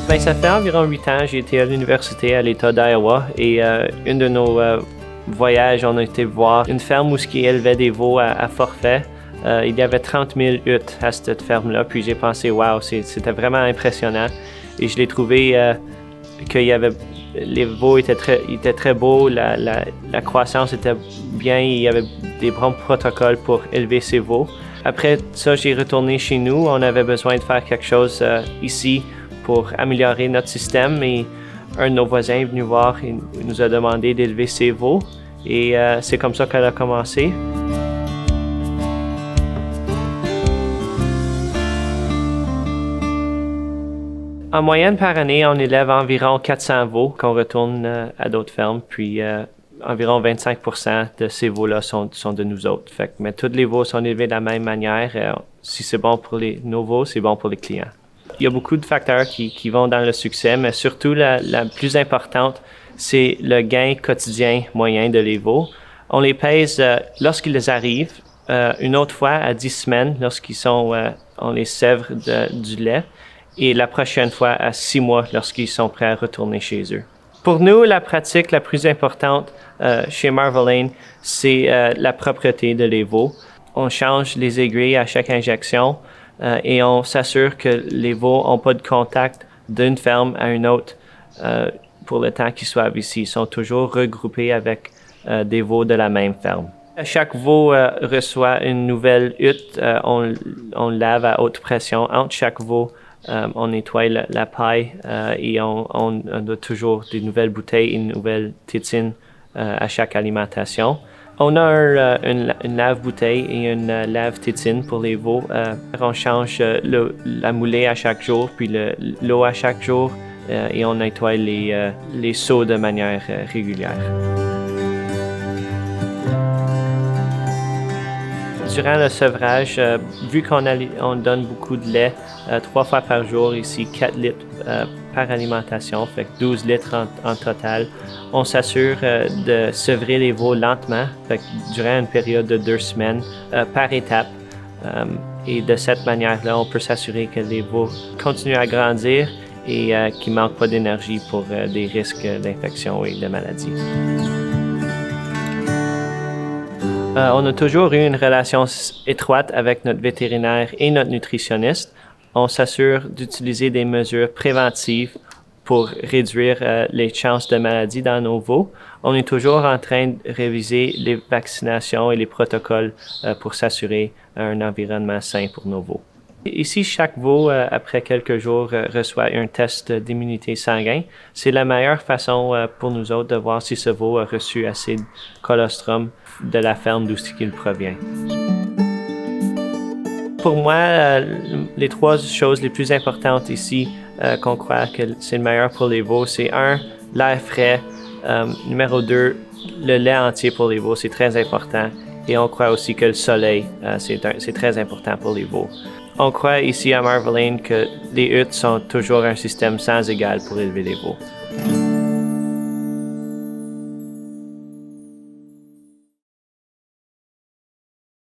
Ben, ça fait environ 8 ans, j'ai été à l'université à l'État d'Iowa et un de nos voyages, on a été voir une ferme où qui élevait des veaux à forfait. Il y avait 30 000 huttes à cette ferme-là, puis j'ai pensé, wow, c'était vraiment impressionnant. Et je l'ai trouvé les veaux étaient très beaux, la croissance était bien, il y avait des bons protocoles pour élever ces veaux. Après ça, j'ai retourné chez nous, on avait besoin de faire quelque chose ici pour améliorer notre système et un de nos voisins est venu voir et nous a demandé d'élever ses veaux et c'est comme ça qu'elle a commencé. En moyenne par année, on élève environ 400 veaux qu'on retourne à d'autres fermes, puis environ 25% de ces veaux-là sont de nous autres. Mais tous les veaux sont élevés de la même manière. Si c'est bon pour nos veaux, c'est bon pour les clients. Il y a beaucoup de facteurs qui vont dans le succès, mais surtout la plus importante, c'est le gain quotidien moyen de les veaux. On les pèse lorsqu'ils arrivent, une autre fois à 10 semaines on les sèvre du lait, et la prochaine fois à 6 mois lorsqu'ils sont prêts à retourner chez eux. Pour nous, la pratique la plus importante chez Marvel-Ain, c'est la propreté de les veaux. On change les aiguilles à chaque injection et on s'assure que les veaux n'ont pas de contact d'une ferme à une autre pour le temps qu'ils soient ici. Ils sont toujours regroupés avec des veaux de la même ferme. Chaque veau reçoit une nouvelle hutte. On lave à haute pression entre chaque veau. On nettoie la paille et on a toujours des nouvelles bouteilles et une nouvelle tétine à chaque alimentation. On a une lave-bouteille et une lave-tétine pour les veaux. On change la moulée à chaque jour, puis l'eau à chaque jour et on nettoie les seaux de manière régulière. Durant le sevrage, vu qu'on donne beaucoup de lait, 3 fois par jour ici, 4 litres par alimentation, fait que 12 litres en total, on s'assure de sevrer les veaux lentement, fait que durant une période de 2 semaines, par étape. Et de cette manière-là, on peut s'assurer que les veaux continuent à grandir et qu'ils ne manquent pas d'énergie pour des risques d'infection et de maladies. On a toujours eu une relation étroite avec notre vétérinaire et notre nutritionniste. On s'assure d'utiliser des mesures préventives pour réduire les chances de maladies dans nos veaux. On est toujours en train de réviser les vaccinations et les protocoles pour s'assurer un environnement sain pour nos veaux. Ici, chaque veau, après quelques jours, reçoit un test d'immunité sanguine. C'est la meilleure façon pour nous autres de voir si ce veau a reçu assez de colostrum de la ferme d'où il provient. Pour moi, les 3 choses les plus importantes ici qu'on croit que c'est le meilleur pour les veaux, c'est 1, l'air frais, numéro 2, le lait entier pour les veaux, c'est très important. Et on croit aussi que le soleil, c'est très important pour les veaux. On croit ici à Marvel-Ain que les huttes sont toujours un système sans égal pour élever les veaux.